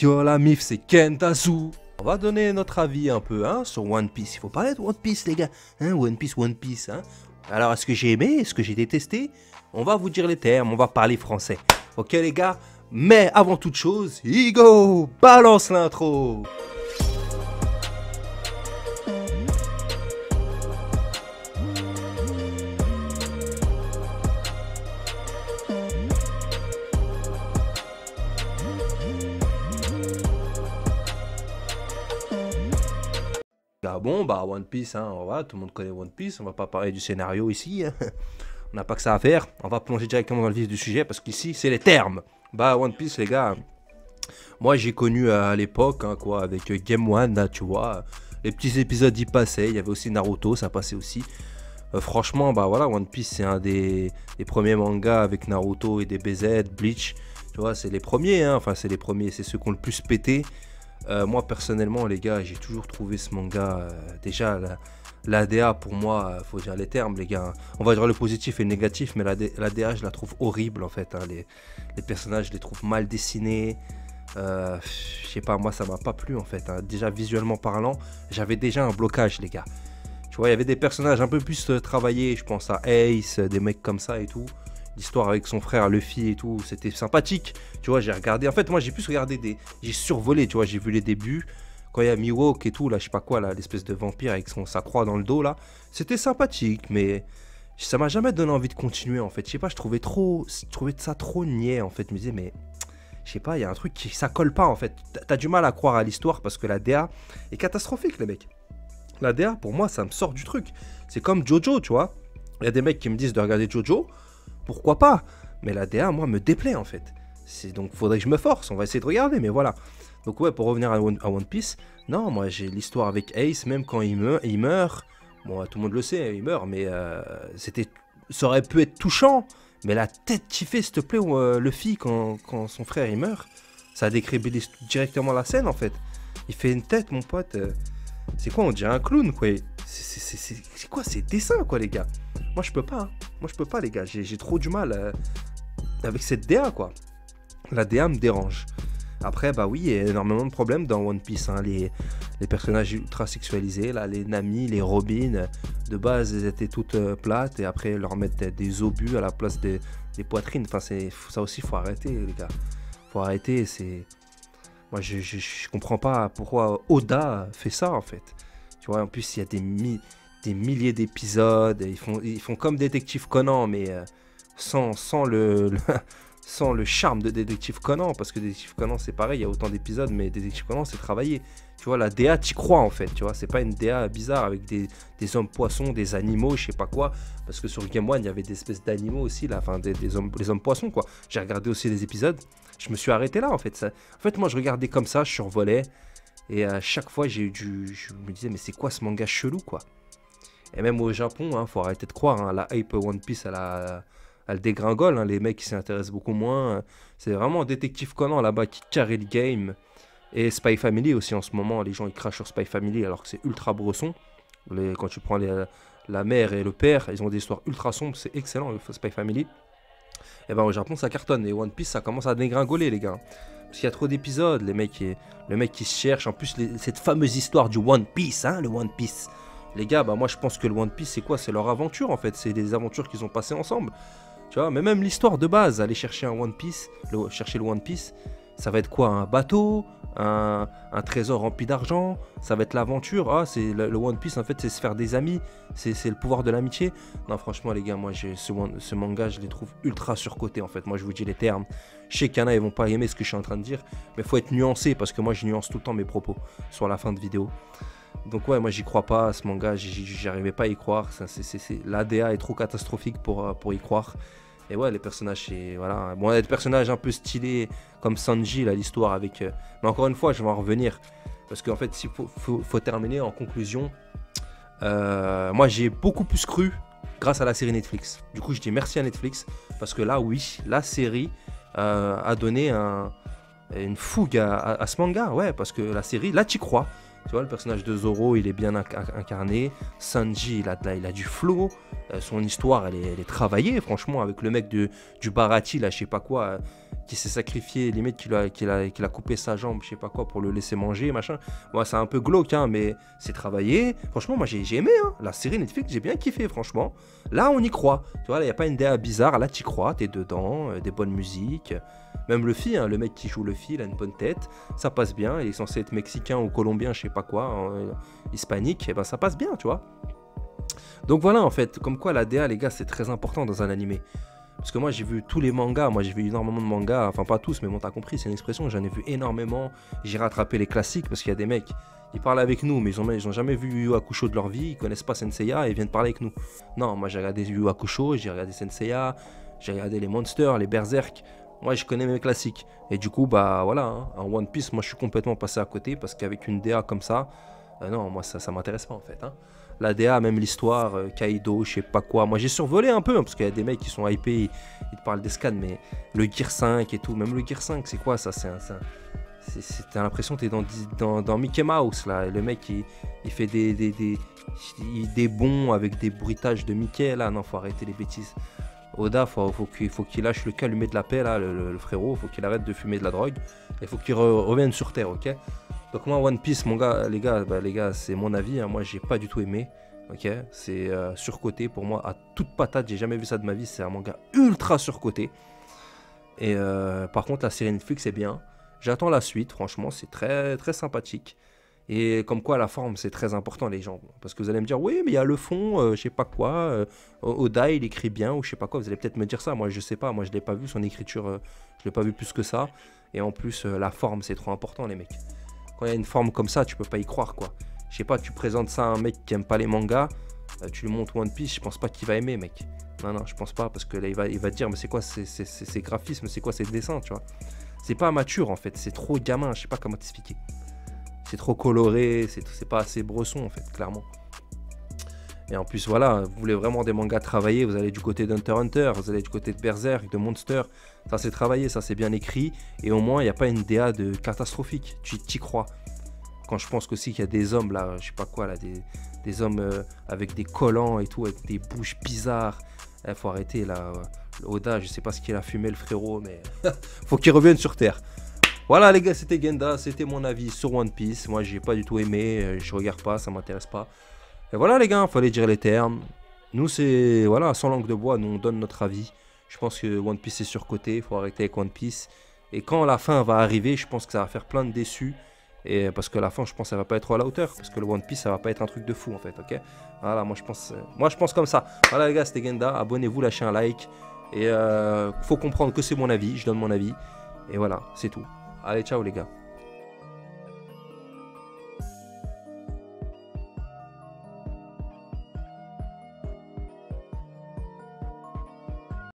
Yo la mif, c'est Kentasu. On va donner notre avis un peu hein, sur One Piece. Il faut parler de One Piece, les gars. Hein, One Piece. Hein. Alors, est-ce que j'ai aimé? Est-ce que j'ai détesté? On va vous dire les termes, on va parler français. Ok, les gars? Mais avant toute chose, Igo, balance l'intro. Ah bon, bah One Piece, hein, tout le monde connaît One Piece, on va pas parler du scénario ici, hein. On n'a pas que ça à faire, on va plonger directement dans le vif du sujet parce qu'ici c'est les termes. Bah One Piece les gars, moi j'ai connu à l'époque, hein, quoi, avec Game One, là, tu vois, les petits épisodes y passaient, il y avait aussi Naruto, ça passait aussi. Franchement, bah voilà, One Piece c'est un des premiers mangas avec Naruto et DBZ, Bleach, tu vois, c'est les premiers, hein, enfin c'est les premiers, c'est ceux qui ont le plus pété. Moi personnellement les gars j'ai toujours trouvé ce manga déjà l'ADA pour moi faut dire les termes les gars, on va dire le positif et le négatif mais l'ADA je la trouve horrible en fait hein. Les personnages je les trouve mal dessinés, je sais pas, moi ça m'a pas plu en fait hein. Déjà visuellement parlant j'avais déjà un blocage les gars, tu vois il y avait des personnages un peu plus travaillés, je pense à Ace, des mecs comme ça et tout. L'histoire avec son frère Luffy et tout, c'était sympathique. Tu vois, j'ai regardé. En fait, moi, j'ai plus regardé j'ai survolé, tu vois, j'ai vu les débuts. Quand il y a Mihawk et tout, là, je sais pas quoi, là, l'espèce de vampire avec sa croix dans le dos, là. C'était sympathique, mais ça m'a jamais donné envie de continuer, en fait. Je sais pas, je trouvais ça trop niais, en fait. Je me disais, mais je sais pas, il y a un truc ça colle pas, en fait. T'as du mal à croire à l'histoire parce que la DA est catastrophique, les mecs. La DA, pour moi, ça me sort du truc. C'est comme Jojo, tu vois. Il y a des mecs qui me disent de regarder Jojo. Pourquoi pas? Mais la DA, moi, me déplaît en fait. Donc, faudrait que je me force. On va essayer de regarder, mais voilà. Donc, ouais, pour revenir à One Piece, non, moi, j'ai l'histoire avec Ace, même quand il meurt. Bon, tout le monde le sait, il meurt, mais ça aurait pu être touchant. Mais la tête qui fait, s'il te plaît, Luffy, quand son frère il meurt, ça décrédibilise directement la scène en fait. Il fait une tête, mon pote. C'est quoi? On dirait un clown, quoi. C'est quoi ces dessins, quoi, les gars? Moi, je peux pas. Hein. Moi, je peux pas, les gars. J'ai trop du mal avec cette DA, quoi. La DA me dérange. Après, bah oui, il y a énormément de problèmes dans One Piece. Hein. Les personnages ultra sexualisés, là, les Nami, les Robin, de base, elles étaient toutes plates. Et après, leur mettre des obus à la place des poitrines. Enfin, ça aussi, faut arrêter, les gars. Faut arrêter, Moi, je comprends pas pourquoi Oda fait ça, en fait. Tu vois, en plus, il y a des milliers d'épisodes. Ils font comme Détective Conan, mais sans le charme de Détective Conan. Parce que Détective Conan, c'est pareil, il y a autant d'épisodes, mais Détective Conan, c'est travaillé. Tu vois, la DA, t'y crois, en fait. Tu vois, c'est pas une DA bizarre avec des hommes-poissons, des animaux, je sais pas quoi. Parce que sur le Game One, il y avait des espèces d'animaux aussi, là. Enfin, les hommes-poissons, quoi. J'ai regardé aussi les épisodes. Je me suis arrêté là, en fait. En fait, moi, je regardais comme ça, je survolais. Et à chaque fois, je me disais, mais c'est quoi ce manga chelou, quoi? Et même au Japon, hein, faut arrêter de croire, hein, la hype One Piece, elle dégringole, hein, les mecs qui s'y intéressent beaucoup moins. C'est vraiment Détective Conan là-bas qui carry le game. Et Spy Family aussi en ce moment, les gens ils crachent sur Spy Family alors que c'est ultra bresson. Quand tu prends la mère et le père, ils ont des histoires ultra sombres, c'est excellent le Spy Family. Et ben au Japon ça cartonne, et One Piece ça commence à dégringoler les gars. Parce qu'il y a trop d'épisodes, le mec qui se cherche, en plus cette fameuse histoire du One Piece, hein, le One Piece. Les gars, bah moi je pense que le One Piece c'est quoi? C'est leur aventure en fait, c'est des aventures qu'ils ont passées ensemble. Tu vois, mais même l'histoire de base, aller chercher un One Piece, chercher le One Piece, ça va être quoi? Un bateau, un trésor rempli d'argent, ça va être l'aventure. Ah, c'est le One Piece en fait, c'est se faire des amis, c'est le pouvoir de l'amitié. Non, franchement les gars, moi ce manga, je les trouve ultra surcotés en fait. Moi je vous dis les termes. Je sais qu'il y en a, ils vont pas aimer ce que je suis en train de dire, mais faut être nuancé parce que moi je nuance tout le temps mes propos sur la fin de vidéo. Donc ouais, moi j'y crois pas à ce manga, j'arrivais pas à y croire. L'ADA est trop catastrophique pour y croire. Et ouais, les personnages, voilà. Bon, il y a des personnages un peu stylés comme Sanji, là, l'histoire avec. Mais encore une fois, je vais en revenir. Parce qu'en fait, il faut terminer en conclusion. Moi, j'ai beaucoup plus cru grâce à la série Netflix. Du coup, je dis merci à Netflix. Parce que là, oui, la série a donné une fougue à ce manga. Ouais, parce que la série, là, tu crois. Tu vois, le personnage de Zoro, il est bien incarné. Sanji, il a du flow. Son histoire, elle est travaillée, franchement, avec le mec du Baratie, là, je sais pas quoi. qui s'est sacrifié, limite qu'il a coupé sa jambe, je sais pas quoi, pour le laisser manger, machin. Moi, c'est un peu glauque, hein, mais c'est travaillé. Franchement, moi, j'ai aimé, hein. La série Netflix, j'ai bien kiffé, franchement. Là, on y croit. Tu vois, il n'y a pas une DA bizarre. Là, tu y crois, t'es dedans, des bonnes musiques. Même Luffy, hein, le mec qui joue Luffy, il a une bonne tête. Ça passe bien. Il est censé être mexicain ou colombien, je sais pas quoi, hispanique. Et ben, ça passe bien, tu vois. Donc voilà, en fait, comme quoi la DA, les gars, c'est très important dans un animé. Parce que moi, j'ai vu tous les mangas, moi j'ai vu énormément de mangas, enfin pas tous, mais bon, t'as compris, c'est une expression, j'en ai vu énormément. J'ai rattrapé les classiques parce qu'il y a des mecs, ils parlent avec nous, mais ils ont jamais vu Yu Yu Hakusho de leur vie, ils connaissent pas Senseiya et ils viennent parler avec nous. Non, moi j'ai regardé Yu Yu Hakusho, j'ai regardé Senseiya, j'ai regardé les Monsters, les Berserk. Moi, je connais mes classiques. Et du coup, bah voilà, hein, en One Piece, moi je suis complètement passé à côté parce qu'avec une DA comme ça, non, moi ça m'intéresse pas en fait, hein. La DA, même l'histoire, Kaido, je sais pas quoi. Moi j'ai survolé un peu, hein, parce qu'il y a des mecs qui sont hypés, ils te parlent des scans, mais le Gear 5 et tout, même le Gear 5, c'est quoi ça? T'as l'impression que t'es dans Mickey Mouse, là. Le mec, il fait des bons avec des bruitages de Mickey, là. Non, faut arrêter les bêtises. Oda, faut qu'il lâche le calumet de la paix, là, le frérot. Faut qu'il arrête de fumer de la drogue. Et faut qu'il revienne sur Terre, ok? Donc moi, One Piece, mon gars, les gars, c'est mon avis, hein. Moi, j'ai pas du tout aimé. Ok, c'est surcoté pour moi à toute patate. J'ai jamais vu ça de ma vie. C'est un manga ultra surcoté. Et par contre, la série Netflix est bien. J'attends la suite. Franchement, c'est très très sympathique. Et comme quoi, la forme, c'est très important, les gens. Parce que vous allez me dire, oui, mais il y a le fond, je sais pas quoi. Oda, il écrit bien ou je sais pas quoi. Vous allez peut-être me dire ça. Moi, je sais pas. Moi, je l'ai pas vu. Son écriture, je l'ai pas vu plus que ça. Et en plus, la forme, c'est trop important, les mecs. Quand il y a une forme comme ça, tu peux pas y croire, quoi. Je sais pas, tu présentes ça à un mec qui aime pas les mangas, tu lui montres One Piece, je pense pas qu'il va aimer, mec. Non, je pense pas, parce que là, il va te dire, mais c'est quoi ces graphismes, c'est quoi ces dessins, tu vois. C'est pas mature, en fait, c'est trop gamin, je sais pas comment t'expliquer. C'est trop coloré, c'est pas assez bresson, en fait, clairement. Et en plus, voilà, vous voulez vraiment des mangas travaillés, vous allez du côté d'Hunter x Hunter, vous allez du côté de Berserk, de Monster. Ça, c'est travaillé, ça, c'est bien écrit. Et au moins, il n'y a pas une DA de catastrophique. Tu t'y crois. Quand je pense aussi qu'il y a des hommes, là, je sais pas quoi, là, des hommes avec des collants et tout, avec des bouches bizarres. Faut arrêter, là. Oda, je sais pas ce qu'il a fumé, le frérot, mais faut qu'il revienne sur Terre. Voilà, les gars, c'était Genda. C'était mon avis sur One Piece. Moi, j'ai pas du tout aimé. Je regarde pas, ça m'intéresse pas. Et voilà, les gars, fallait dire les termes. Nous, c'est, voilà, sans langue de bois, nous, on donne notre avis. Je pense que One Piece est surcoté, il faut arrêter avec One Piece. Et quand la fin va arriver, je pense que ça va faire plein de déçus. Et parce que la fin, je pense que ça va pas être à la hauteur. Parce que le One Piece, ça va pas être un truc de fou, en fait, ok? Voilà, moi, je pense comme ça. Voilà, les gars, c'était Genda. Abonnez-vous, lâchez un like. Et faut comprendre que c'est mon avis, je donne mon avis. Et voilà, c'est tout. Allez, ciao, les gars.